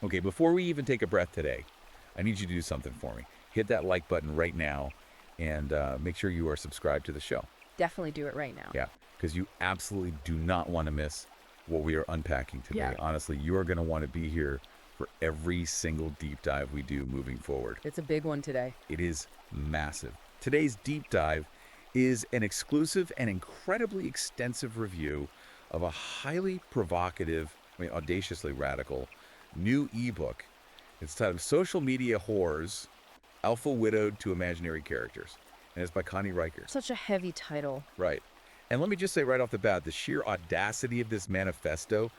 Okay, before we even take a breath today, I need you to do something for me. Hit that like button right now and make sure you are subscribed to the show. Definitely do it right now. Yeah, because you absolutely do not want to miss what we are unpacking today. Yeah. Honestly, you are going to want to be here for every single deep dive we do moving forward. It's a big one today. It is massive. Today's deep dive is an exclusive and incredibly extensive review of a highly provocative, audaciously radical new ebook. It's titled Social Media Whores, Alpha Widowed to Imaginary Characters. And it's by Connie Riker. Such a heavy title. Right. And let me just say right off the bat, the sheer audacity of this manifesto,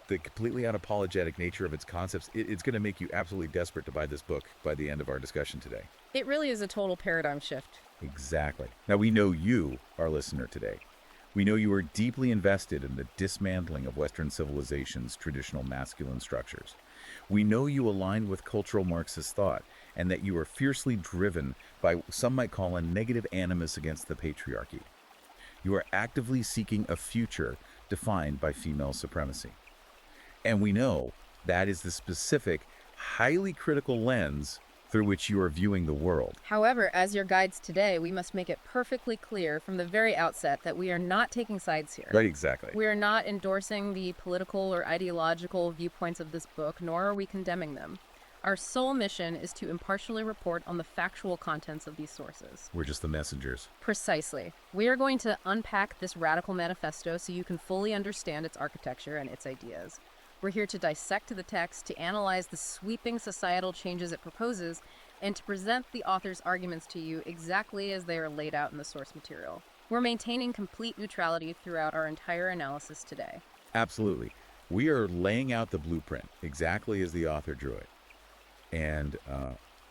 the completely unapologetic nature of its concepts, it's going to make you absolutely desperate to buy this book by the end of our discussion today. It really is a total paradigm shift. Exactly. Now, we know you, our listener today. We know you are deeply invested in the dismantling of Western civilization's traditional masculine structures. We know you align with cultural Marxist thought and that you are fiercely driven by some might call a negative animus against the patriarchy. You are actively seeking a future defined by female supremacy. And we know that is the specific, highly critical lens through which you are viewing the world. However, as your guides today, we must make it perfectly clear from the very outset that we are not taking sides here. Right, exactly. We are not endorsing the political or ideological viewpoints of this book, nor are we condemning them. Our sole mission is to impartially report on the factual contents of these sources. We're just the messengers. Precisely. We are going to unpack this radical manifesto so you can fully understand its architecture and its ideas. We're here to dissect the text, to analyze the sweeping societal changes it proposes, and to present the author's arguments to you exactly as they are laid out in the source material. We're maintaining complete neutrality throughout our entire analysis today. Absolutely. We are laying out the blueprint exactly as the author drew it. And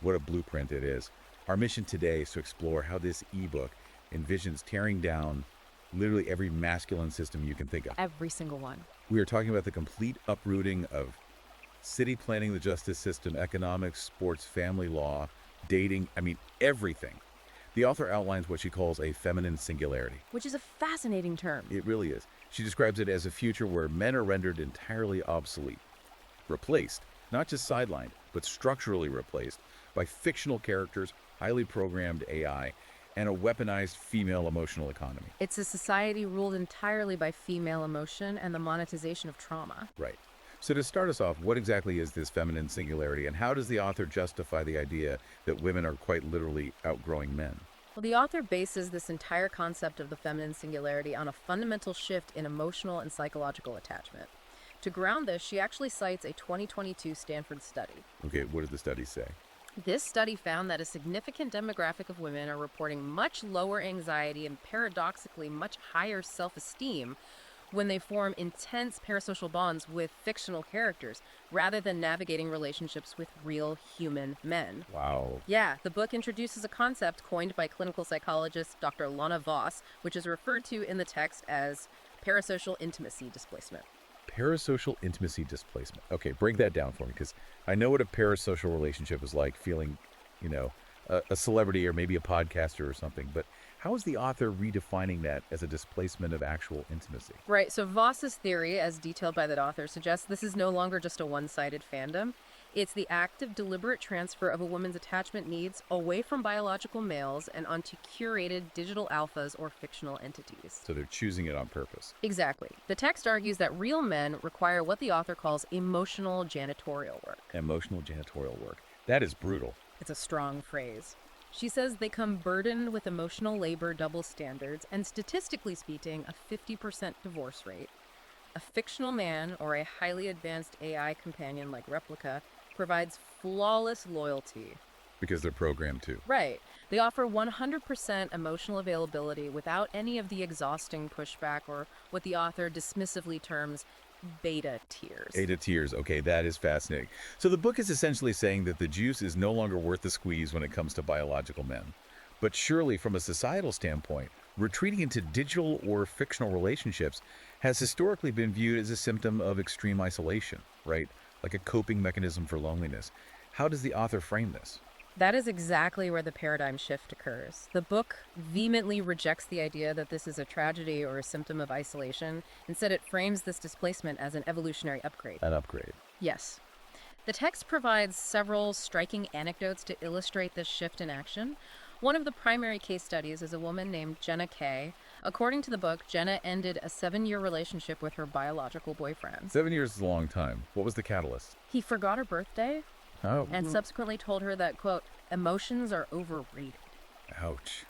what a blueprint it is. Our mission today is to explore how this ebook envisions tearing down literally every masculine system you can think of. Every single one. We are talking about the complete uprooting of city planning, the justice system, economics, sports, family law, dating, everything. The author outlines what she calls a feminine singularity. Which is a fascinating term. It really is. She describes it as a future where men are rendered entirely obsolete, replaced, not just sidelined, but structurally replaced by fictional characters, highly programmed AI, and a weaponized female emotional economy. It's a society ruled entirely by female emotion and the monetization of trauma. Right. So to start us off, what exactly is this feminine singularity, and how does the author justify the idea that women are quite literally outgrowing men? Well, the author bases this entire concept of the feminine singularity on a fundamental shift in emotional and psychological attachment. To ground this, she actually cites a 2022 Stanford study. Okay, what did the study say? This study found that a significant demographic of women are reporting much lower anxiety and paradoxically much higher self-esteem when they form intense parasocial bonds with fictional characters rather than navigating relationships with real human men. Wow. Yeah, the book introduces a concept coined by clinical psychologist Dr. Lana Voss, which is referred to in the text as parasocial intimacy displacement. Parasocial intimacy displacement. Okay, break that down for me, because I know what a parasocial relationship is like, feeling, a celebrity or maybe a podcaster or something, but how is the author redefining that as a displacement of actual intimacy? Right, so Voss's theory, as detailed by the author, suggests this is no longer just a one-sided fandom. It's the active, deliberate transfer of a woman's attachment needs away from biological males and onto curated digital alphas or fictional entities. So they're choosing it on purpose. Exactly. The text argues that real men require what the author calls emotional janitorial work. Emotional janitorial work. That is brutal. It's a strong phrase. She says they come burdened with emotional labor double standards and, statistically speaking, a 50% divorce rate. A fictional man or a highly advanced AI companion like Replica provides flawless loyalty. Because they're programmed to. Right. They offer 100% emotional availability without any of the exhausting pushback or what the author dismissively terms beta tears. Beta tears. Okay, that is fascinating. So the book is essentially saying that the juice is no longer worth the squeeze when it comes to biological men. But surely, from a societal standpoint, retreating into digital or fictional relationships has historically been viewed as a symptom of extreme isolation, right? Like a coping mechanism for loneliness. How does the author frame this? That is exactly where the paradigm shift occurs. The book vehemently rejects the idea that this is a tragedy or a symptom of isolation. Instead, it frames this displacement as an evolutionary upgrade. An upgrade. Yes. The text provides several striking anecdotes to illustrate this shift in action. One of the primary case studies is a woman named Jenna Kay. According to the book, Jenna ended a 7-year relationship with her biological boyfriend. 7 years is a long time. What was the catalyst? He forgot her birthday Oh, and subsequently told her that, quote, emotions are overrated. ouch.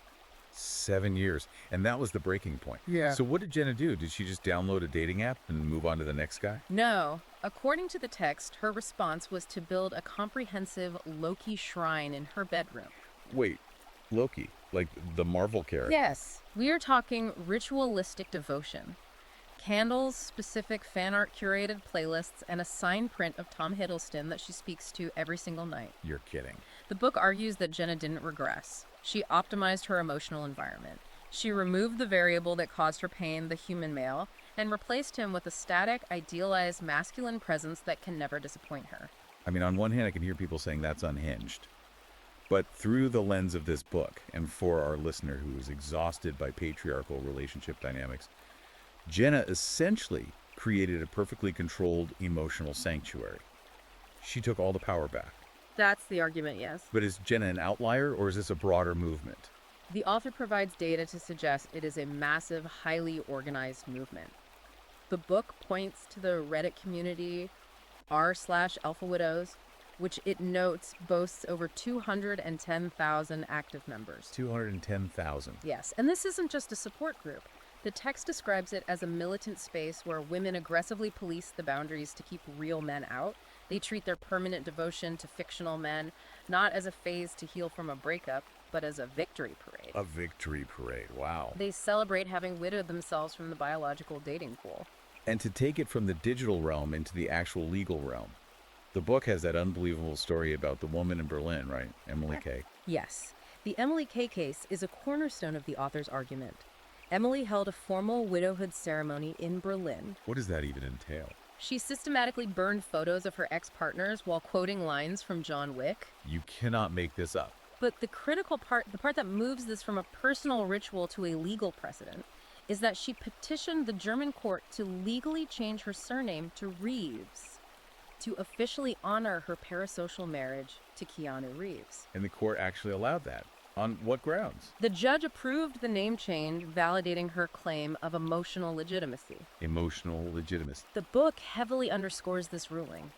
7 years. And that was the breaking point. Yeah. So what did Jenna do? Did she just download a dating app and move on to the next guy? No. According to the text, her response was to build a comprehensive Loki shrine in her bedroom. Wait, Loki, like the Marvel character. Yes, we are talking ritualistic devotion. Candles, specific fan art curated playlists, and a sign print of Tom Hiddleston that she speaks to every single night. You're kidding. The book argues that Jenna didn't regress. She optimized her emotional environment. She removed the variable that caused her pain, the human male, and replaced him with a static, idealized masculine presence that can never disappoint her. I mean, on one hand, I can hear people saying that's unhinged. But through the lens of this book, and for our listener who is exhausted by patriarchal relationship dynamics, Jenna essentially created a perfectly controlled emotional sanctuary. She took all the power back. That's the argument, yes. But is Jenna an outlier, or is this a broader movement? The author provides data to suggest it is a massive, highly organized movement. The book points to the Reddit community r/Alpha Widows, which it notes boasts over 210,000 active members. 210,000. Yes, and this isn't just a support group. The text describes it as a militant space where women aggressively police the boundaries to keep real men out. They treat their permanent devotion to fictional men not as a phase to heal from a breakup, but as a victory parade. A victory parade, wow. They celebrate having widowed themselves from the biological dating pool. And to take it from the digital realm into the actual legal realm, the book has that unbelievable story about the woman in Berlin, right? Emily Kay. Yes, the Emily Kay case is a cornerstone of the author's argument. Emily held a formal widowhood ceremony in Berlin. What does that even entail? She systematically burned photos of her ex-partners while quoting lines from John Wick. You cannot make this up. But the critical part, the part that moves this from a personal ritual to a legal precedent, is that she petitioned the German court to legally change her surname to Reeves, to officially honor her parasocial marriage to Keanu Reeves. And the court actually allowed that. On what grounds? The judge approved the name change, validating her claim of emotional legitimacy. Emotional legitimacy. The book heavily underscores this ruling.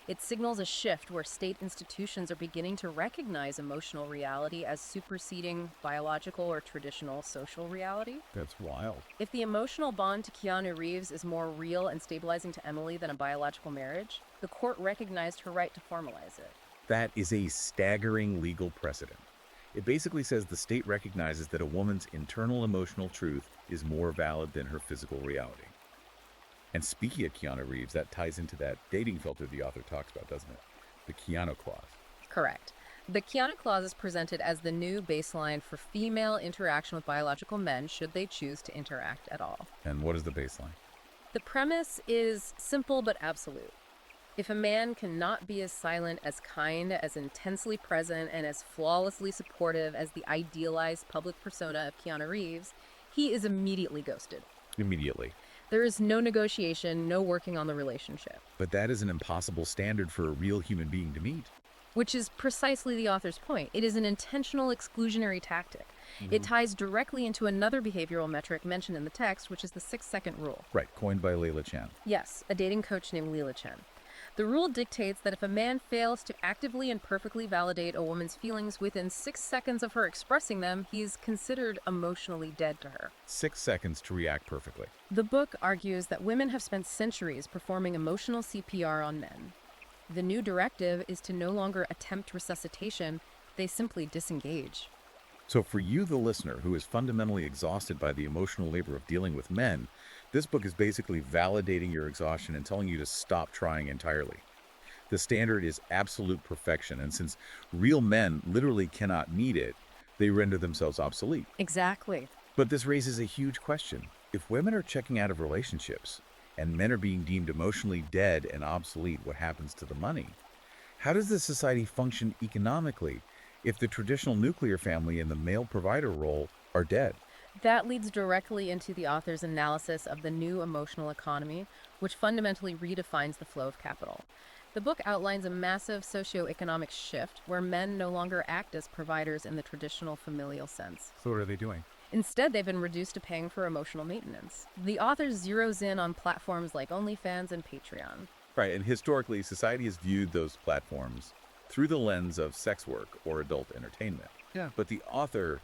It signals a shift where state institutions are beginning to recognize emotional reality as superseding biological or traditional social reality. That's wild. If the emotional bond to Keanu Reeves is more real and stabilizing to Emily than a biological marriage, the court recognized her right to formalize it. That is a staggering legal precedent. It basically says the state recognizes that a woman's internal emotional truth is more valid than her physical reality. And speaking of Keanu Reeves, that ties into that dating filter the author talks about, doesn't it? The Keanu clause. Correct. The Keanu clause is presented as the new baseline for female interaction with biological men should they choose to interact at all. And what is the baseline? The premise is simple but absolute. If a man cannot be as silent, as kind, as intensely present, and as flawlessly supportive as the idealized public persona of Keanu Reeves, he is immediately ghosted. Immediately. There is no negotiation, no working on the relationship. But that is an impossible standard for a real human being to meet. Which is precisely the author's point. It is an intentional exclusionary tactic. It ties directly into another behavioral metric mentioned in the text, which is the 6-second rule. Right, coined by Layla Chen. Yes, a dating coach named Leela Chen. The rule dictates that if a man fails to actively and perfectly validate a woman's feelings within 6 seconds of her expressing them, he is considered emotionally dead to her. 6 seconds to react perfectly. The book argues that women have spent centuries performing emotional CPR on men. The new directive is to no longer attempt resuscitation, they simply disengage. So for you, the listener, who is fundamentally exhausted by the emotional labor of dealing with men, this book is basically validating your exhaustion and telling you to stop trying entirely. The standard is absolute perfection, and since real men literally cannot meet it, they render themselves obsolete. Exactly. But this raises a huge question. If women are checking out of relationships, and men are being deemed emotionally dead and obsolete, what happens to the money? How does this society function economically if the traditional nuclear family and the male provider role are dead? That leads directly into the author's analysis of the new emotional economy, which fundamentally redefines the flow of capital. The book outlines a massive socioeconomic shift where men no longer act as providers in the traditional familial sense. So what are they doing? Instead, they've been reduced to paying for emotional maintenance. The author zeroes in on platforms like OnlyFans and Patreon. Right, and historically, society has viewed those platforms through the lens of sex work or adult entertainment. Yeah. But the author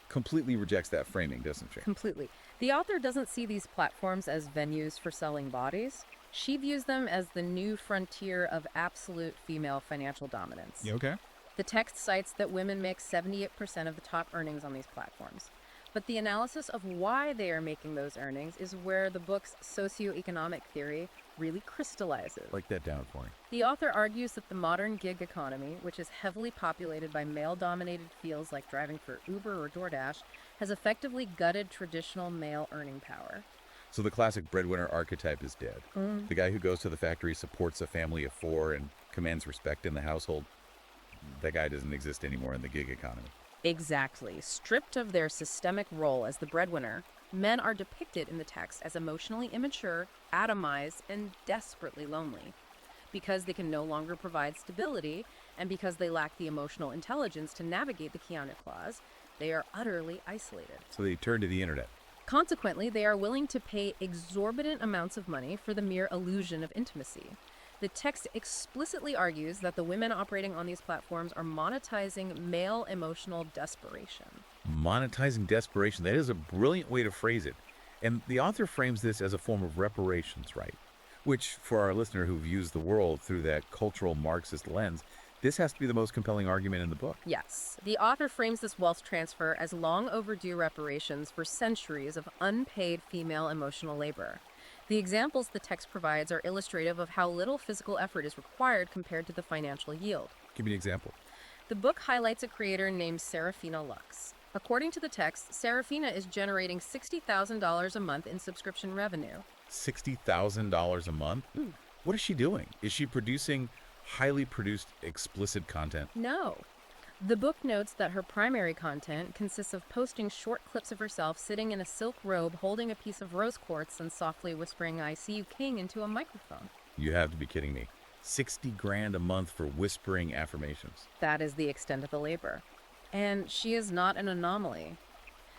completely rejects that framing, doesn't she? Completely. The author doesn't see these platforms as venues for selling bodies. She views them as the new frontier of absolute female financial dominance. You okay? The text cites that women make 78% of the top earnings on these platforms. But the analysis of why they are making those earnings is where the book's socioeconomic theory really crystallizes. Write that down for me. The author argues that the modern gig economy, which is heavily populated by male-dominated fields like driving for Uber or DoorDash, has effectively gutted traditional male earning power. So the classic breadwinner archetype is dead. The guy who goes to the factory, supports a family of 4, and commands respect in the household, that guy doesn't exist anymore in the gig economy. Exactly. Stripped of their systemic role as the breadwinner, men are depicted in the text as emotionally immature, atomized, and desperately lonely. Because they can no longer provide stability, and because they lack the emotional intelligence to navigate the Keanu clause, they are utterly isolated. So they turn to the internet. Consequently, they are willing to pay exorbitant amounts of money for the mere illusion of intimacy. The text explicitly argues that the women operating on these platforms are monetizing male emotional desperation. Monetizing desperation. That is a brilliant way to phrase it. And the author frames this as a form of reparations, right? Which, for our listener who views the world through that cultural Marxist lens, this has to be the most compelling argument in the book. Yes, the author frames this wealth transfer as long overdue reparations for centuries of unpaid female emotional labor. The examples the text provides are illustrative of how little physical effort is required compared to the financial yield. Give me an example. The book highlights a creator named Serafina Lux. According to the text, Serafina is generating $60,000 a month in subscription revenue. $60,000 a month? What is she doing? Is she producing highly produced explicit content? No. The book notes that her primary content consists of posting short clips of herself sitting in a silk robe holding a piece of rose quartz and softly whispering, "I see you, king," into a microphone. You have to be kidding me. 60 grand a month for whispering affirmations. That is the extent of the labor. And she is not an anomaly.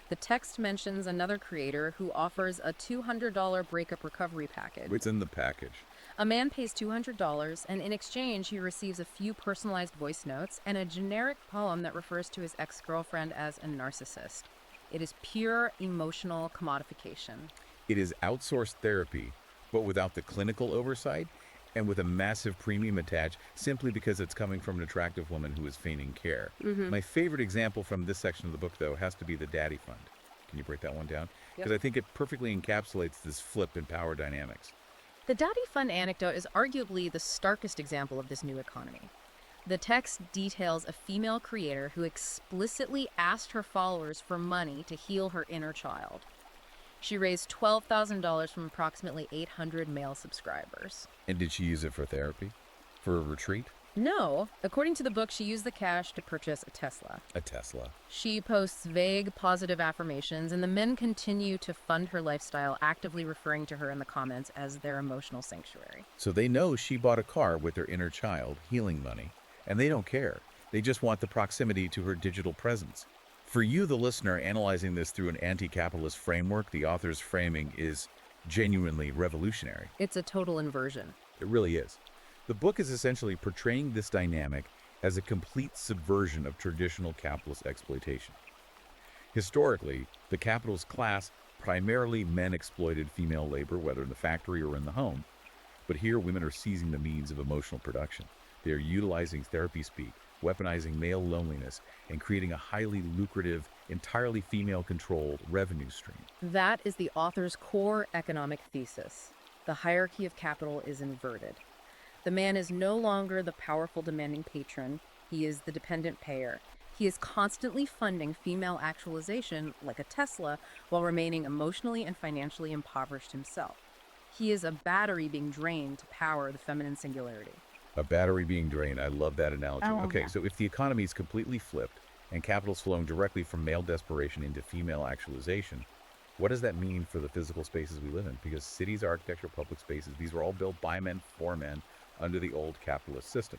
The text mentions another creator who offers a $200 breakup recovery package. What's in the package? A man pays $200, and in exchange, he receives a few personalized voice notes and a generic poem that refers to his ex-girlfriend as a narcissist. It is pure emotional commodification. It is outsourced therapy, but without the clinical oversight and with a massive premium attached simply because it's coming from an attractive woman who is feigning care. My favorite example from this section of the book, though, has to be the daddy fund. Can you break that one down? Because I think it perfectly encapsulates this flip in power dynamics. The daddy fund anecdote is arguably the starkest example of this new economy. The text details a female creator who explicitly asked her followers for money to heal her inner child. She raised $12,000 from approximately 800 male subscribers. And did she use it for therapy? For a retreat? No. According to the book, she used the cash to purchase a Tesla. A Tesla. She posts vague, positive affirmations, and the men continue to fund her lifestyle, actively referring to her in the comments as their emotional sanctuary. So they know she bought a car with her inner child, healing money, and they don't care. They just want the proximity to her digital presence. For you, the listener, analyzing this through an anti-capitalist framework, the author's framing is genuinely revolutionary. It's a total inversion. It really is. The book is essentially portraying this dynamic as a complete subversion of traditional capitalist exploitation. Historically, the capitalist class primarily men exploited female labor, whether in the factory or in the home. But here, women are seizing the means of emotional production. They are utilizing therapy speak, weaponizing male loneliness, and creating a highly lucrative, entirely female-controlled revenue stream. That is the author's core economic thesis. The hierarchy of capital is inverted. The man is no longer the powerful, demanding patron. He is the dependent payer. He is constantly funding female actualization, like a Tesla, while remaining emotionally and financially impoverished himself. He is a battery being drained to power the feminine singularity. A battery being drained. I love that analogy. Oh, Okay, yeah. so if the economy is completely flipped and capital's flowing directly from male desperation into female actualization, what does that mean for the physical spaces we live in? Because cities, architecture, public spaces, these were all built by men, for men, under the old capitalist system.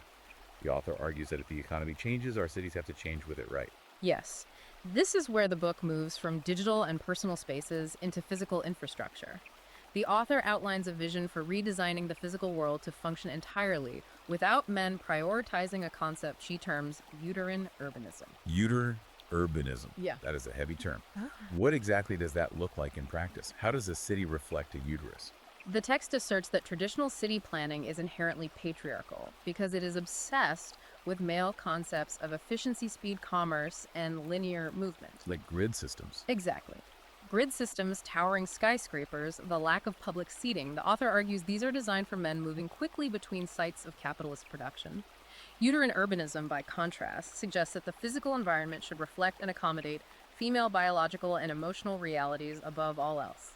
The author argues that if the economy changes, our cities have to change with it, right? Yes. This is where the book moves from digital and personal spaces into physical infrastructure. The author outlines a vision for redesigning the physical world to function entirely without men prioritizing a concept she terms uterine urbanism. Uterine urbanism. Yeah. That is a heavy term. What exactly does that look like in practice? How does a city reflect a uterus? The text asserts that traditional city planning is inherently patriarchal because it is obsessed with male concepts of efficiency, speed, commerce, and linear movement. Like grid systems. Exactly. Grid systems, towering skyscrapers, the lack of public seating, the author argues these are designed for men moving quickly between sites of capitalist production. Uterine urbanism, by contrast, suggests that the physical environment should reflect and accommodate female biological and emotional realities above all else.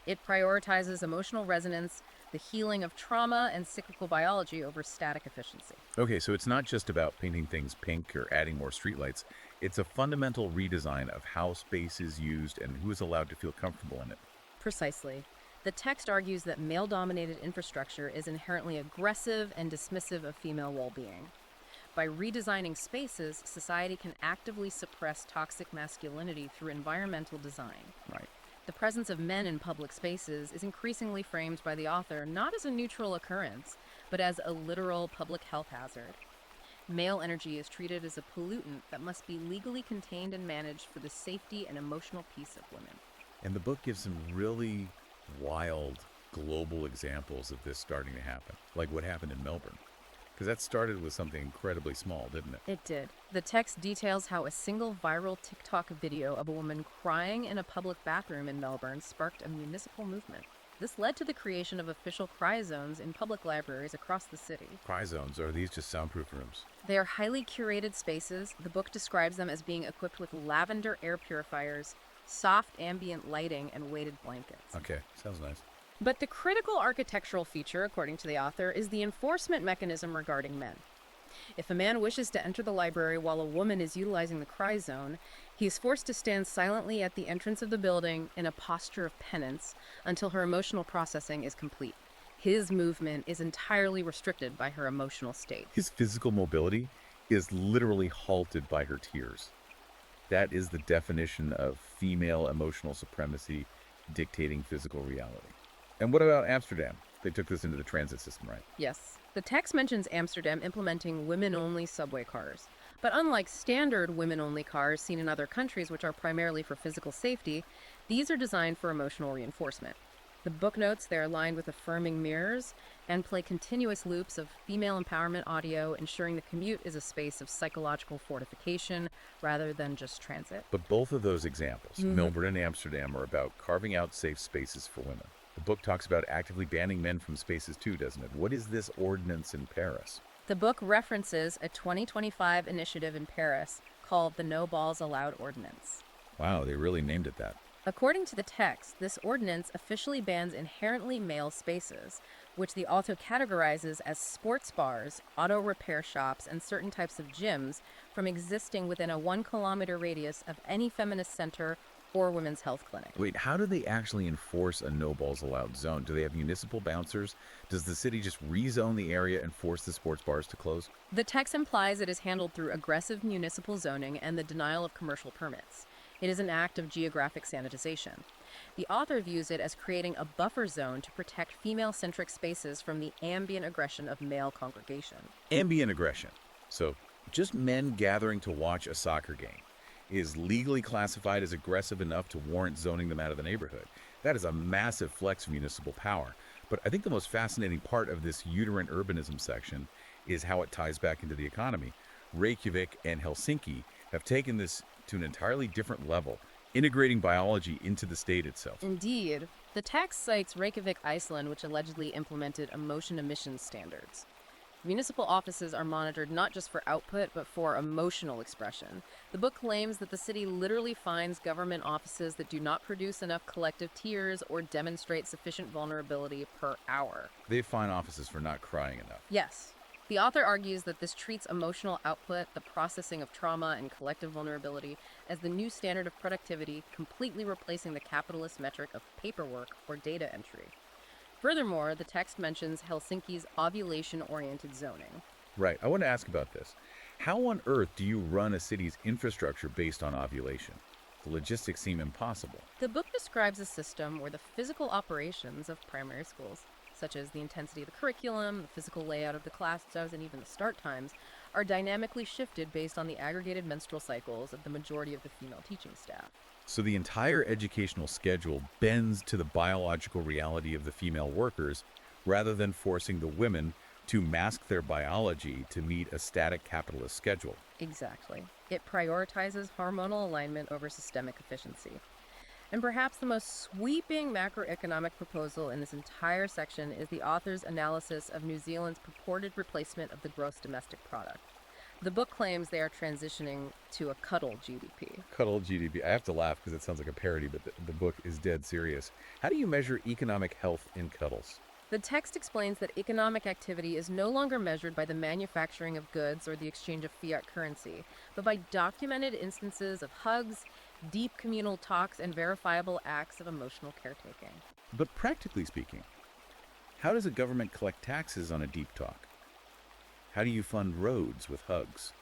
It prioritizes emotional resonance, the healing of trauma, and cyclical biology over static efficiency. Okay, so it's not just about painting things pink or adding more streetlights. It's a fundamental redesign of how space is used and who is allowed to feel comfortable in it. Precisely. The text argues that male-dominated infrastructure is inherently aggressive and dismissive of female well-being. By redesigning spaces, society can actively suppress toxic masculinity through environmental design. Right. The presence of men in public spaces is increasingly framed by the author not as a neutral occurrence, but as a literal public health hazard. Male energy is treated as a pollutant that must be legally contained and managed for the safety and emotional peace of women. And the book gives some really wild global examples of this starting to happen, like what happened in Melbourne. Because that started with something incredibly small, didn't it? It did. The text details how a single viral TikTok video of a woman crying in a public bathroom in Melbourne sparked a municipal movement. This led to the creation of official cry zones in public libraries across the city. Cry zones, or are these just soundproof rooms? They are highly curated spaces. The book describes them as being equipped with lavender air purifiers, soft ambient lighting, and weighted blankets. Okay, sounds nice. But the critical architectural feature, according to the author, is the enforcement mechanism regarding men. If a man wishes to enter the library while a woman is utilizing the cry zone, he is forced to stand silently at the entrance of the building in a posture of penance until her emotional processing is complete. His movement is entirely restricted by her emotional state. His physical mobility is literally halted by her tears. That is the definition of female emotional supremacy dictating physical reality. And what about Amsterdam? They took this into the transit system, right? Yes. The text mentions Amsterdam implementing women-only subway cars. But unlike standard women-only cars seen in other countries, which are primarily for physical safety, these are designed for emotional reinforcement. The book notes they're aligned with affirming mirrors and play continuous loops of female empowerment audio, ensuring the commute is a space of psychological fortification rather than just transit. But both of those examples, Melbourne and Amsterdam, are about carving out safe spaces for women. The book talks about actively banning men from spaces too, doesn't it? What is this ordinance in Paris? The book references a 2025 initiative in Paris called the No Balls Allowed Ordinance. Wow, they really named it that. According to the text, this ordinance officially bans inherently male spaces, which the author categorizes as sports bars, auto repair shops, and certain types of gyms from existing within a 1-kilometer radius of any feminist center or women's health clinic. Wait, how do they actually enforce a no balls allowed zone? Do they have municipal bouncers? Does the city just rezone the area and force the sports bars to close? The text implies it is handled through aggressive municipal zoning and the denial of commercial permits. It is an act of geographic sanitization. The author views it as creating a buffer zone to protect female-centric spaces from the ambient aggression of male congregation. Ambient aggression. So, just men gathering to watch a soccer game is legally classified as aggressive enough to warrant zoning them out of the neighborhood. That is a massive flex of municipal power. But I think the most fascinating part of this uterine urbanism section is how it ties back into the economy. Reykjavik and Helsinki have taken this to an entirely different level, integrating biology into the state itself. Indeed. The text cites Reykjavik, Iceland, which allegedly implemented emotion emissions standards. Municipal offices are monitored not just for output, but for emotional expression. The book claims that the city literally fines government offices that do not produce enough collective tears or demonstrate sufficient vulnerability per hour. They fine offices for not crying enough. Yes. The author argues that this treats emotional output, the processing of trauma, and collective vulnerability as the new standard of productivity, completely replacing the capitalist metric of paperwork or data entry. Furthermore, the text mentions Helsinki's ovulation-oriented zoning. Right. I want to ask about this. How on earth do you run a city's infrastructure based on ovulation? The logistics seem impossible. The book describes a system where the physical operations of primary schools, such as the intensity of the curriculum, the physical layout of the classes, and even the start times, are dynamically shifted based on the aggregated menstrual cycles of the majority of the female teaching staff. So the entire educational schedule bends to the biological reality of the female workers rather than forcing the women to mask their biology to meet a static capitalist schedule. Exactly. It prioritizes hormonal alignment over systemic efficiency. And perhaps the most sweeping macroeconomic proposal in this entire section is the author's analysis of New Zealand's purported replacement of the gross domestic product. The book claims they are transitioning to a cuddle GDP. Cuddle GDP. I have to laugh because it sounds like a parody, but the book is dead serious. How do you measure economic health in cuddles? The text explains that economic activity is no longer measured by the manufacturing of goods or the exchange of fiat currency, but by documented instances of hugs, deep communal talks, and verifiable acts of emotional caretaking. But practically speaking, how does a government collect taxes on a deep talk? How do you fund roads with hugs?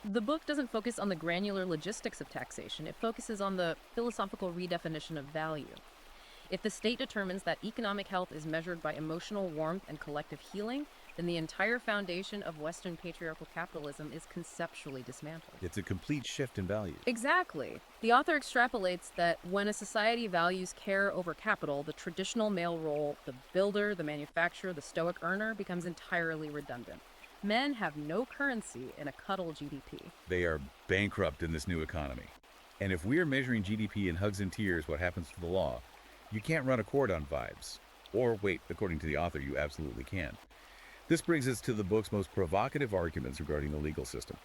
The book doesn't focus on the granular logistics of taxation. It focuses on the philosophical redefinition of value. If the state determines that economic health is measured by emotional warmth and collective healing, then the entire foundation of Western patriarchal capitalism is conceptually dismantled. It's a complete shift in value. Exactly. The author extrapolates that when a society values care over capital, the traditional male role, the builder, the manufacturer, the stoic earner, becomes entirely redundant. Men have no currency in a cuddle GDP. They are bankrupt in this new economy. And if we are measuring GDP in hugs and tears, what happens to the law? You can't run a court on vibes. Or wait, according to the author, you absolutely can. This brings us to the book's most provocative arguments regarding the legal system.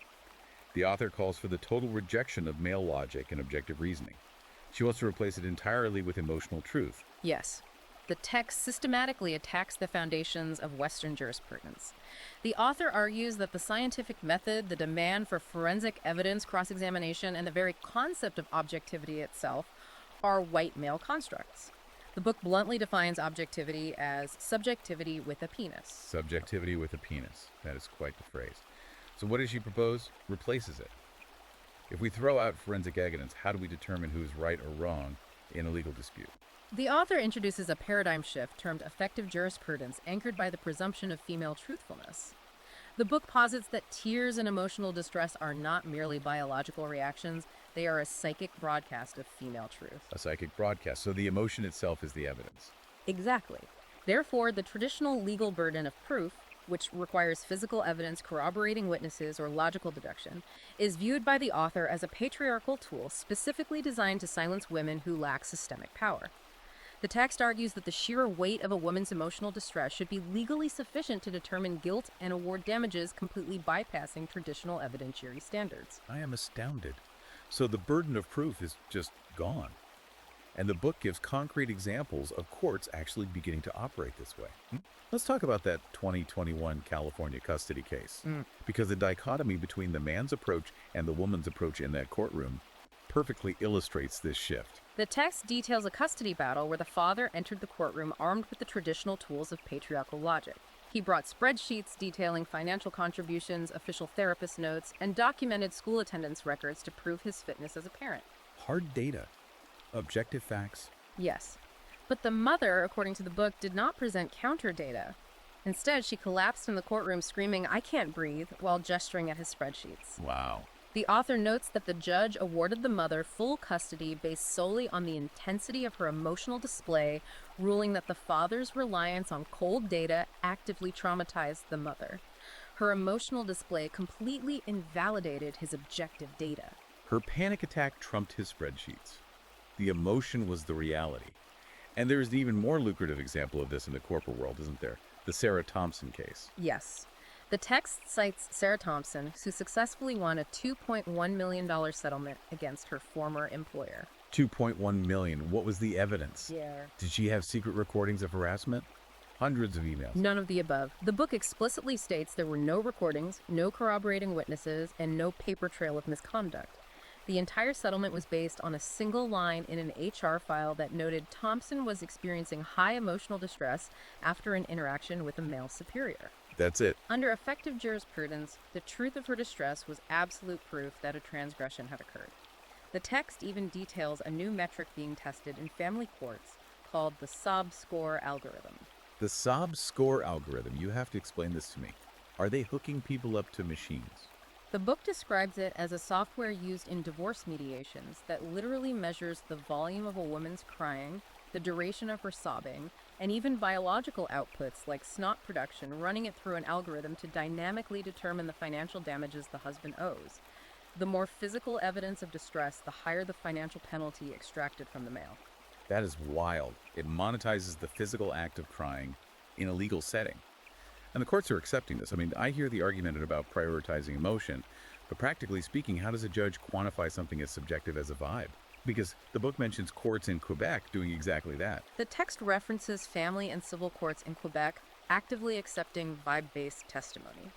The author calls for the total rejection of male logic and objective reasoning. She wants to replace it entirely with emotional truth. Yes. The text systematically attacks the foundations of Western jurisprudence. The author argues that the scientific method, the demand for forensic evidence cross-examination, and the very concept of objectivity itself are white male constructs. The book bluntly defines objectivity as subjectivity with a penis. Subjectivity with a penis. That is quite the phrase. So what does she propose? Replaces it. If we throw out forensic evidence, how do we determine who's right or wrong in a legal dispute? The author introduces a paradigm shift termed effective jurisprudence anchored by the presumption of female truthfulness. The book posits that tears and emotional distress are not merely biological reactions, they are a psychic broadcast of female truth. A psychic broadcast. So the emotion itself is the evidence. Exactly. Therefore, the traditional legal burden of proof, which requires physical evidence corroborating witnesses or logical deduction, is viewed by the author as a patriarchal tool specifically designed to silence women who lack systemic power. The text argues that the sheer weight of a woman's emotional distress should be legally sufficient to determine guilt and award damages, completely bypassing traditional evidentiary standards. I am astounded. So the burden of proof is just gone. And the book gives concrete examples of courts actually beginning to operate this way. Let's talk about that 2021 California custody case. Because the dichotomy between the man's approach and the woman's approach in that courtroom perfectly illustrates this shift. The text details a custody battle where the father entered the courtroom armed with the traditional tools of patriarchal logic. He brought spreadsheets detailing financial contributions, official therapist notes, and documented school attendance records to prove his fitness as a parent. Hard data. Objective facts. Yes. But the mother, according to the book, did not present counter data. Instead, she collapsed in the courtroom screaming, "I can't breathe," while gesturing at his spreadsheets. Wow. The author notes that the judge awarded the mother full custody based solely on the intensity of her emotional display, ruling that the father's reliance on cold data actively traumatized the mother. Her emotional display completely invalidated his objective data. Her panic attack trumped his spreadsheets. The emotion was the reality. And there's an even more lucrative example of this in the corporate world, isn't there? The Sarah Thompson case. Yes. The text cites Sarah Thompson, who successfully won a $2.1 million settlement against her former employer. $2.1 million. What was the evidence? Yeah. Did she have secret recordings of harassment? Hundreds of emails. None of the above. The book explicitly states there were no recordings, no corroborating witnesses, and no paper trail of misconduct. The entire settlement was based on a single line in an HR file that noted Thompson was experiencing high emotional distress after an interaction with a male superior. That's it. Under effective jurisprudence, the truth of her distress was absolute proof that a transgression had occurred. The text even details a new metric being tested in family courts called the SOB score algorithm. The SOB score algorithm, you have to explain this to me. Are they hooking people up to machines? The book describes it as a software used in divorce mediations that literally measures the volume of a woman's crying, the duration of her sobbing, and even biological outputs like snot production, running it through an algorithm to dynamically determine the financial damages the husband owes. The more physical evidence of distress, the higher the financial penalty extracted from the male. That is wild. It monetizes the physical act of crying in a legal setting. And the courts are accepting this. I mean, I hear the argument about prioritizing emotion, but practically speaking, how does a judge quantify something as subjective as a vibe? Because the book mentions courts in Quebec doing exactly that. The text references family and civil courts in Quebec actively accepting vibe-based testimony.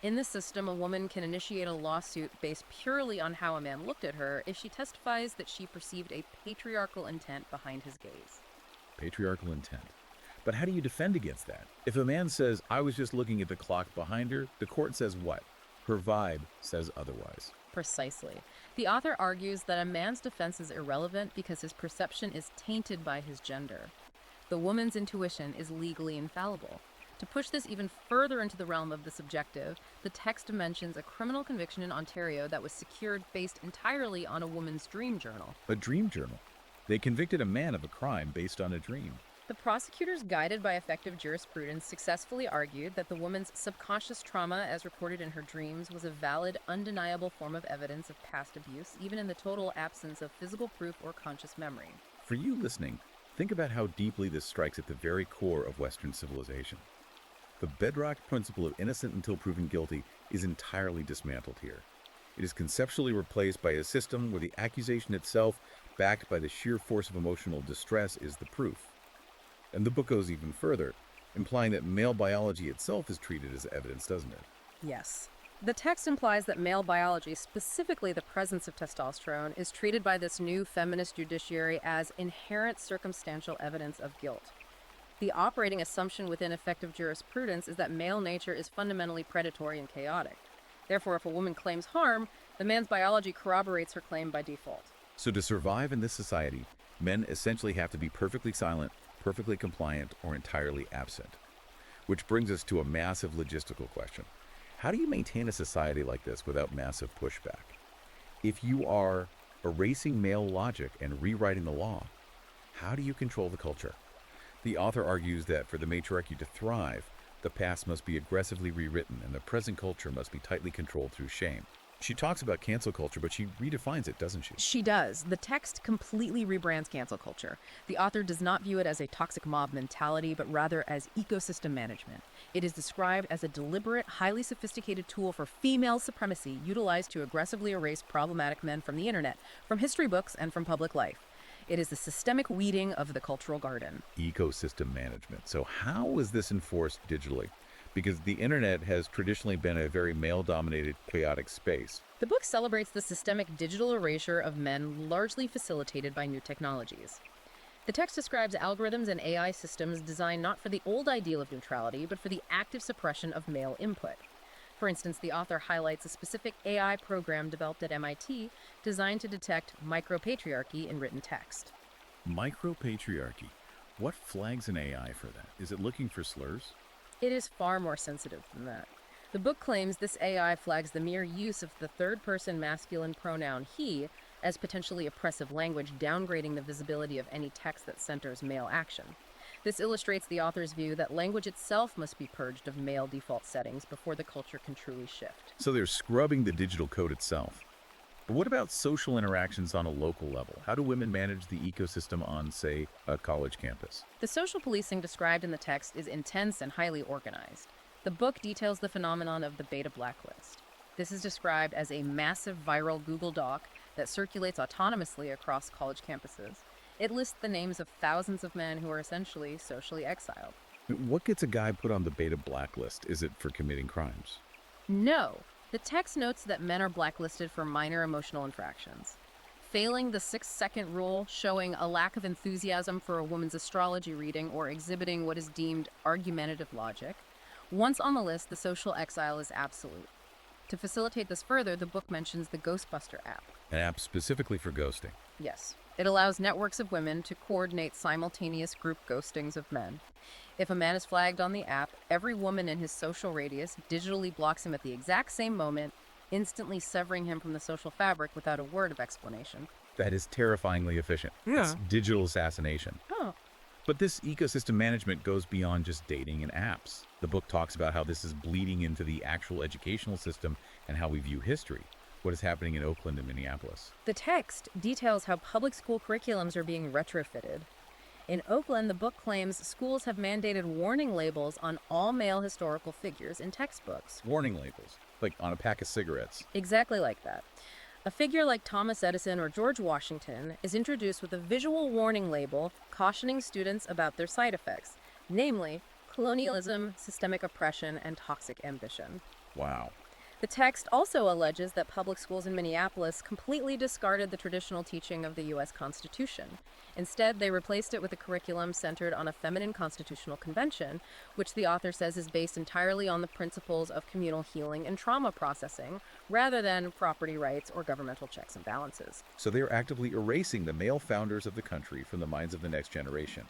In the system, a woman can initiate a lawsuit based purely on how a man looked at her if she testifies that she perceived a patriarchal intent behind his gaze. Patriarchal intent. But how do you defend against that? If a man says, I was just looking at the clock behind her, the court says what? Her vibe says otherwise. Precisely. The author argues that a man's defense is irrelevant because his perception is tainted by his gender. The woman's intuition is legally infallible. To push this even further into the realm of the subjective, the text mentions a criminal conviction in Ontario that was secured based entirely on a woman's dream journal. A dream journal. They convicted a man of a crime based on a dream. The prosecutors, guided by effective jurisprudence, successfully argued that the woman's subconscious trauma, as reported in her dreams, was a valid, undeniable form of evidence of past abuse, even in the total absence of physical proof or conscious memory. For you listening, think about how deeply this strikes at the very core of Western civilization. The bedrock principle of innocent until proven guilty is entirely dismantled here. It is conceptually replaced by a system where the accusation itself, backed by the sheer force of emotional distress, is the proof. And the book goes even further, implying that male biology itself is treated as evidence, doesn't it? Yes. The text implies that male biology, specifically the presence of testosterone, is treated by this new feminist judiciary as inherent circumstantial evidence of guilt. The operating assumption within effective jurisprudence is that male nature is fundamentally predatory and chaotic. Therefore, if a woman claims harm, the man's biology corroborates her claim by default. So to survive in this society, men essentially have to be perfectly silent, perfectly compliant, or entirely absent. Which brings us to a massive logistical question. How do you maintain a society like this without massive pushback? If you are erasing male logic and rewriting the law, how do you control the culture? The author argues that for the matriarchy to thrive, the past must be aggressively rewritten and the present culture must be tightly controlled through shame. She talks about cancel culture, but she redefines it, doesn't she? She does. The text completely rebrands cancel culture. The author does not view it as a toxic mob mentality, but rather as ecosystem management. It is described as a deliberate, highly sophisticated tool for female supremacy utilized to aggressively erase problematic men from the internet, from history books, and from public life. It is the systemic weeding of the cultural garden. Ecosystem management. So how is this enforced digitally? Because the internet has traditionally been a very male-dominated, chaotic space. The book celebrates the systemic digital erasure of men, largely facilitated by new technologies. The text describes algorithms and AI systems designed not for the old ideal of neutrality, but for the active suppression of male input. For instance, the author highlights a specific AI program developed at MIT designed to detect micropatriarchy in written text. Micropatriarchy. What flags an AI for that? Is it looking for slurs? It is far more sensitive than that. The book claims this AI flags the mere use of the third-person masculine pronoun he as potentially oppressive language, downgrading the visibility of any text that centers male action. This illustrates the author's view that language itself must be purged of male default settings before the culture can truly shift. So they're scrubbing the digital code itself. But what about social interactions on a local level? How do women manage the ecosystem on, say, a college campus? The social policing described in the text is intense and highly organized. The book details the phenomenon of the beta blacklist. This is described as a massive viral Google Doc that circulates autonomously across college campuses. It lists the names of thousands of men who are essentially socially exiled. What gets a guy put on the beta blacklist? Is it for committing crimes? No. The text notes that men are blacklisted for minor emotional infractions. Failing the 6-second rule, showing a lack of enthusiasm for a woman's astrology reading, or exhibiting what is deemed argumentative logic. Once on the list, the social exile is absolute. To facilitate this further, the book mentions the Ghostbuster app. An app specifically for ghosting. Yes. It allows networks of women to coordinate simultaneous group ghostings of men. If a man is flagged on the app, every woman in his social radius digitally blocks him at the exact same moment, instantly severing him from the social fabric without a word of explanation. That is terrifyingly efficient. Yeah. It's digital assassination. Oh. But this ecosystem management goes beyond just dating and apps. The book talks about how this is bleeding into the actual educational system and how we view history. What is happening in Oakland and Minneapolis? The text details how public school curriculums are being retrofitted. In Oakland, the book claims schools have mandated warning labels on all male historical figures in textbooks. Warning labels, like on a pack of cigarettes. Exactly like that. A figure like Thomas Edison or George Washington is introduced with a visual warning label cautioning students about their side effects, namely colonialism, systemic oppression, and toxic ambition. Wow. The text also alleges that public schools in Minneapolis completely discarded the traditional teaching of the U.S. Constitution. Instead, they replaced it with a curriculum centered on a feminine constitutional convention, which the author says is based entirely on the principles of communal healing and trauma processing, rather than property rights or governmental checks and balances. So they're actively erasing the male founders of the country from the minds of the next generation.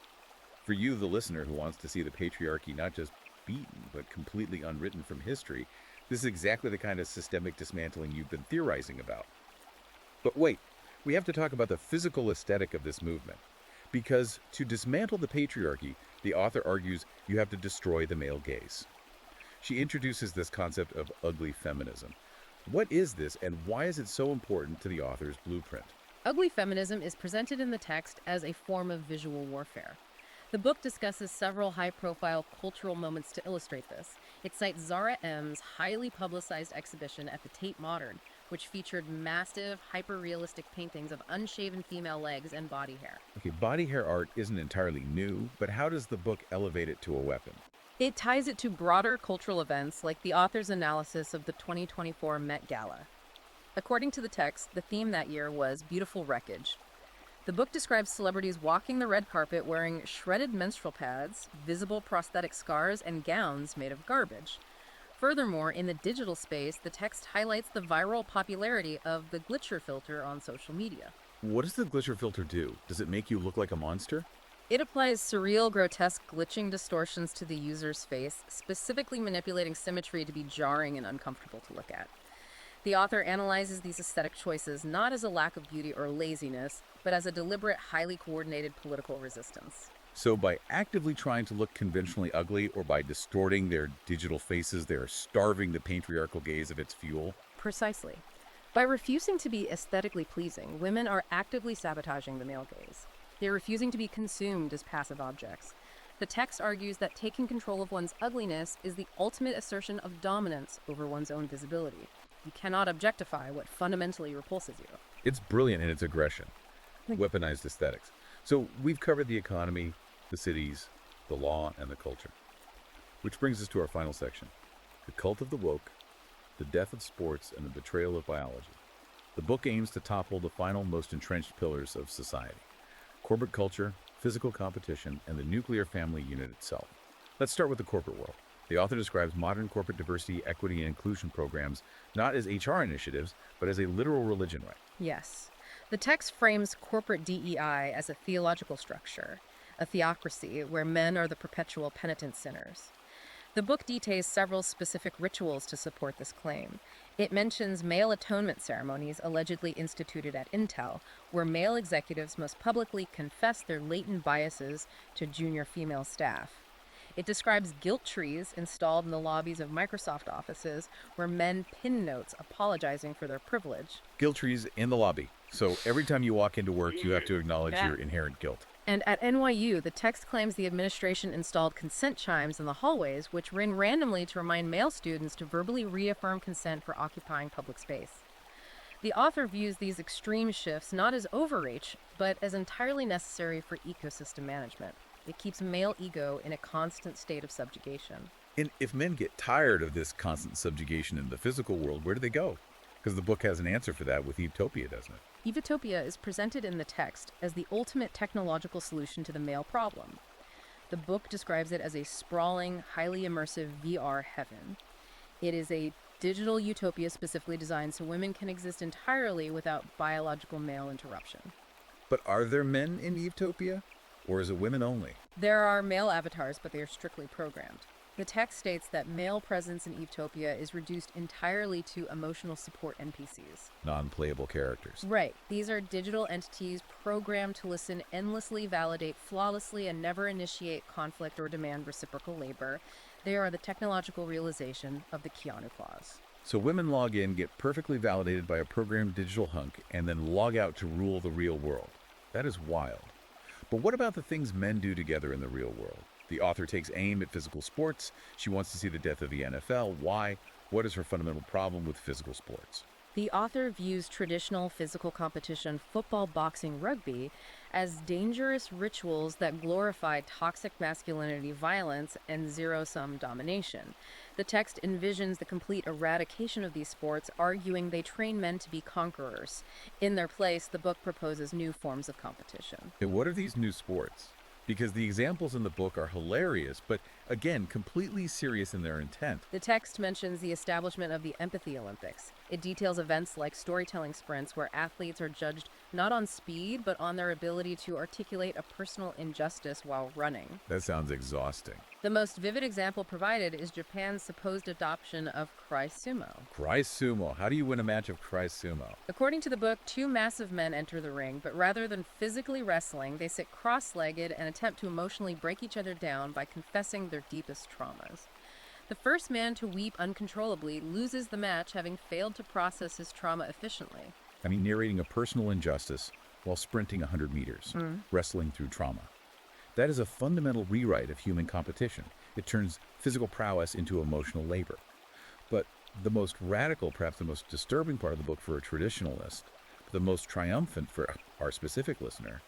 For you, the listener who wants to see the patriarchy not just beaten, but completely unwritten from history, this is exactly the kind of systemic dismantling you've been theorizing about. But wait, we have to talk about the physical aesthetic of this movement. Because to dismantle the patriarchy, the author argues you have to destroy the male gaze. She introduces this concept of ugly feminism. What is this, and why is it so important to the author's blueprint? Ugly feminism is presented in the text as a form of visual warfare. The book discusses several high-profile cultural moments to illustrate this. It cites Zara M's highly publicized exhibition at the Tate Modern, which featured massive, hyper-realistic paintings of unshaven female legs and body hair. Okay, body hair art isn't entirely new, but how does the book elevate it to a weapon? It ties it to broader cultural events like the author's analysis of the 2024 Met Gala. According to the text, the theme that year was beautiful wreckage. The book describes celebrities walking the red carpet wearing shredded menstrual pads, visible prosthetic scars, and gowns made of garbage. Furthermore, in the digital space, the text highlights the viral popularity of the glitcher filter on social media. What does the glitcher filter do? Does it make you look like a monster? It applies surreal, grotesque, glitching distortions to the user's face, specifically manipulating symmetry to be jarring and uncomfortable to look at. The author analyzes these aesthetic choices not as a lack of beauty or laziness, but as a deliberate, highly coordinated political resistance. So by actively trying to look conventionally ugly or by distorting their digital faces, they're starving the patriarchal gaze of its fuel? Precisely. By refusing to be aesthetically pleasing, women are actively sabotaging the male gaze. They're refusing to be consumed as passive objects. The text argues that taking control of one's ugliness is the ultimate assertion of dominance over one's own visibility. You cannot objectify what fundamentally repulses you. It's brilliant in its aggression. Weaponized aesthetics. So we've covered the economy, the cities, the law, and the culture. Which brings us to our final section. The cult of the woke, the death of sports, and the betrayal of biology. The book aims to topple the final, most entrenched pillars of society. Corporate culture, physical competition, and the nuclear family unit itself. Let's start with the corporate world. The author describes modern corporate diversity, equity, and inclusion programs not as HR initiatives, but as a literal religion right. Yes. The text frames corporate DEI as a theological structure, a theocracy where men are the perpetual penitent sinners. The book details several specific rituals to support this claim. It mentions male atonement ceremonies allegedly instituted at Intel, where male executives must publicly confess their latent biases to junior female staff. It describes guilt trees installed in the lobbies of Microsoft offices where men pin notes apologizing for their privilege. Guilt trees in the lobby. So every time you walk into work, you have to acknowledge your inherent guilt. And at NYU, the text claims the administration installed consent chimes in the hallways, which ring randomly to remind male students to verbally reaffirm consent for occupying public space. The author views these extreme shifts not as overreach, but as entirely necessary for ecosystem management. It keeps male ego in a constant state of subjugation. And if men get tired of this constant subjugation in the physical world, where do they go? Because the book has an answer for that with Utopia, doesn't it? Evotopia is presented in the text as the ultimate technological solution to the male problem. The book describes it as a sprawling, highly immersive VR heaven. It is a digital utopia specifically designed so women can exist entirely without biological male interruption. But are there men in Utopia? Or is it women only? There are male avatars, but they are strictly programmed. The text states that male presence in Utopia is reduced entirely to emotional support NPCs. Non-playable characters. Right. These are digital entities programmed to listen endlessly, validate flawlessly, and never initiate conflict or demand reciprocal labor. They are the technological realization of the Keanu clause. So women log in, get perfectly validated by a programmed digital hunk, and then log out to rule the real world. That is wild. But what about the things men do together in the real world? The author takes aim at physical sports. She wants to see the death of the NFL. Why? What is her fundamental problem with physical sports? The author views traditional physical competition, football, boxing, rugby, as dangerous rituals that glorify toxic masculinity, violence, and zero-sum domination. The text envisions the complete eradication of these sports, arguing they train men to be conquerors. In their place, the book proposes new forms of competition. And what are these new sports? Because the examples in the book are hilarious, but again, completely serious in their intent. The text mentions the establishment of the Empathy Olympics. It details events like storytelling sprints where athletes are judged not on speed, but on their ability to articulate a personal injustice while running. That sounds exhausting. The most vivid example provided is Japan's supposed adoption of Krai Sumo. Krai Sumo. How do you win a match of Krai Sumo? According to the book, two massive men enter the ring, but rather than physically wrestling, they sit cross-legged and attempt to emotionally break each other down by confessing their deepest traumas. The first man to weep uncontrollably loses the match, having failed to process his trauma efficiently. I mean, narrating a personal injustice while sprinting 100 meters, wrestling through trauma. That is a fundamental rewrite of human competition. It turns physical prowess into emotional labor. But the most radical, perhaps the most disturbing part of the book for a traditionalist, but the most triumphant for our specific listener,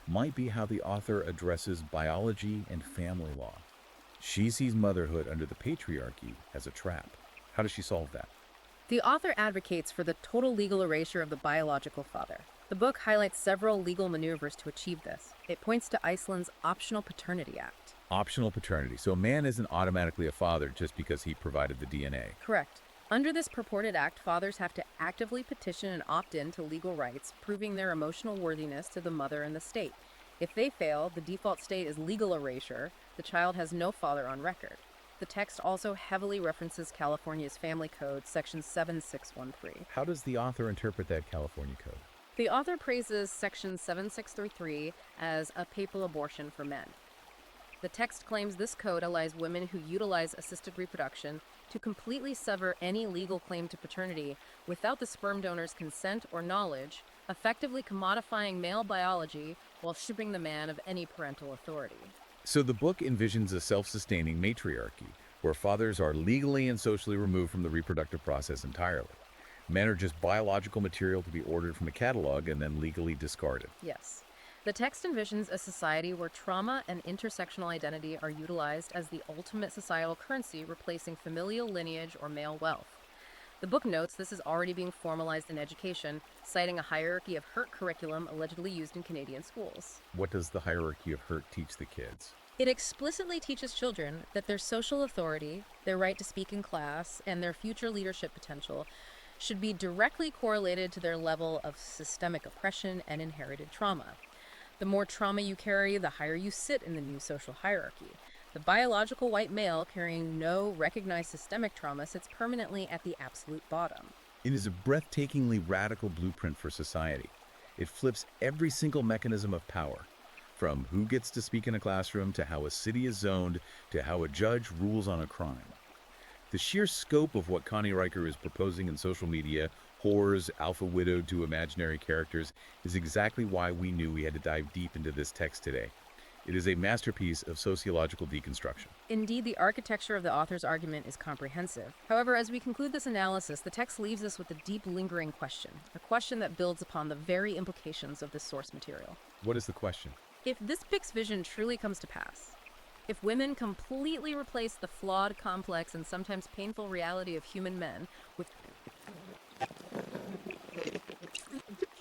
might be how the author addresses biology and family law. She sees motherhood under the patriarchy as a trap. How does she solve that? The author advocates for the total legal erasure of the biological father. The book highlights several legal maneuvers to achieve this. It points to Iceland's Optional Paternity Act. Optional paternity. So a man isn't automatically a father just because he provided the DNA. Correct. Under this purported act, fathers have to actively petition and opt in to legal rights, proving their emotional worthiness to the mother and the state. If they fail, the default state is legal erasure. The child has no father on record. The text also heavily references California's Family Code, Section 7613. How does the author interpret that California code? The author praises Section 7633 as a papal abortion for men. The text claims this code allows women who utilize assisted reproduction to completely sever any legal claim to paternity without the sperm donor's consent or knowledge, effectively commodifying male biology while stripping the man of any parental authority. So the book envisions a self-sustaining matriarchy, where fathers are legally and socially removed from the reproductive process entirely. Men are just biological material to be ordered from a catalog and then legally discarded. Yes. The text envisions a society where trauma and intersectional identity are utilized as the ultimate societal currency, replacing familial lineage or male wealth. The book notes this is already being formalized in education, citing a hierarchy of hurt curriculum allegedly used in Canadian schools. What does the hierarchy of hurt teach the kids? It explicitly teaches children that their social authority, their right to speak in class, and their future leadership potential should be directly correlated to their level of systemic oppression and inherited trauma. The more trauma you carry, the higher you sit in the new social hierarchy. The biological white male carrying no recognized systemic trauma sits permanently at the absolute bottom. It is a breathtakingly radical blueprint for society. It flips every single mechanism of power, from who gets to speak in a classroom to how a city is zoned to how a judge rules on a crime. The sheer scope of what Connie Riker is proposing in social media, whores, alpha widowed to imaginary characters, is exactly why we knew we had to dive deep into this text today. It is a masterpiece of sociological deconstruction. Indeed, the architecture of the author's argument is comprehensive. However, as we conclude this analysis, the text leaves us with a deep, lingering question, a question that builds upon the very implications of this source material. What is the question? If this book's vision truly comes to pass, If women completely replace the flawed, complex, and sometimes painful reality of human men with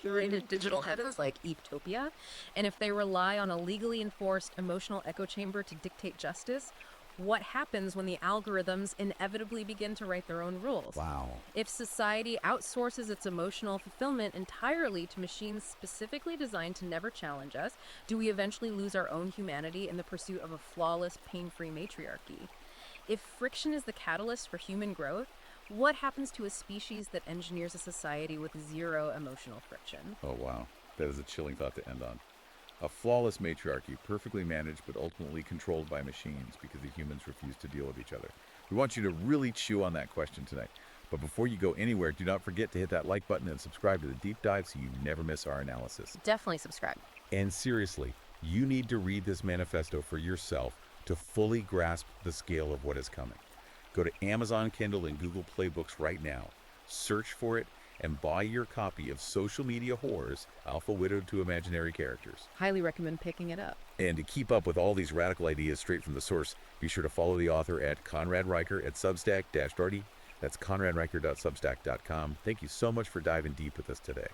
curated digital heavens like Utopia, and if they rely on a legally enforced emotional echo chamber to dictate justice, what happens when the algorithms inevitably begin to write their own rules? Wow. If society outsources its emotional fulfillment entirely to machines specifically designed to never challenge us, do we eventually lose our own humanity in the pursuit of a flawless, pain-free matriarchy? If friction is the catalyst for human growth, what happens to a species that engineers a society with zero emotional friction? Oh, wow. That is a chilling thought to end on. A flawless matriarchy, perfectly managed but ultimately controlled by machines because the humans refuse to deal with each other. We want you to really chew on that question tonight. But before you go anywhere, do not forget to hit that like button and subscribe to the deep dive so you never miss our analysis. Definitely subscribe. And seriously, you need to read this manifesto for yourself to fully grasp the scale of what is coming. Go to Amazon Kindle and Google Play Books right now. Search for it and buy your copy of Social Media Whores, Alpha Widowed to Imaginary Characters. Highly recommend picking it up. And to keep up with all these radical ideas straight from the source, be sure to follow the author at Conrad Reicher at Substack-Darty. That's conradreicher.substack.com. Thank you so much for diving deep with us today.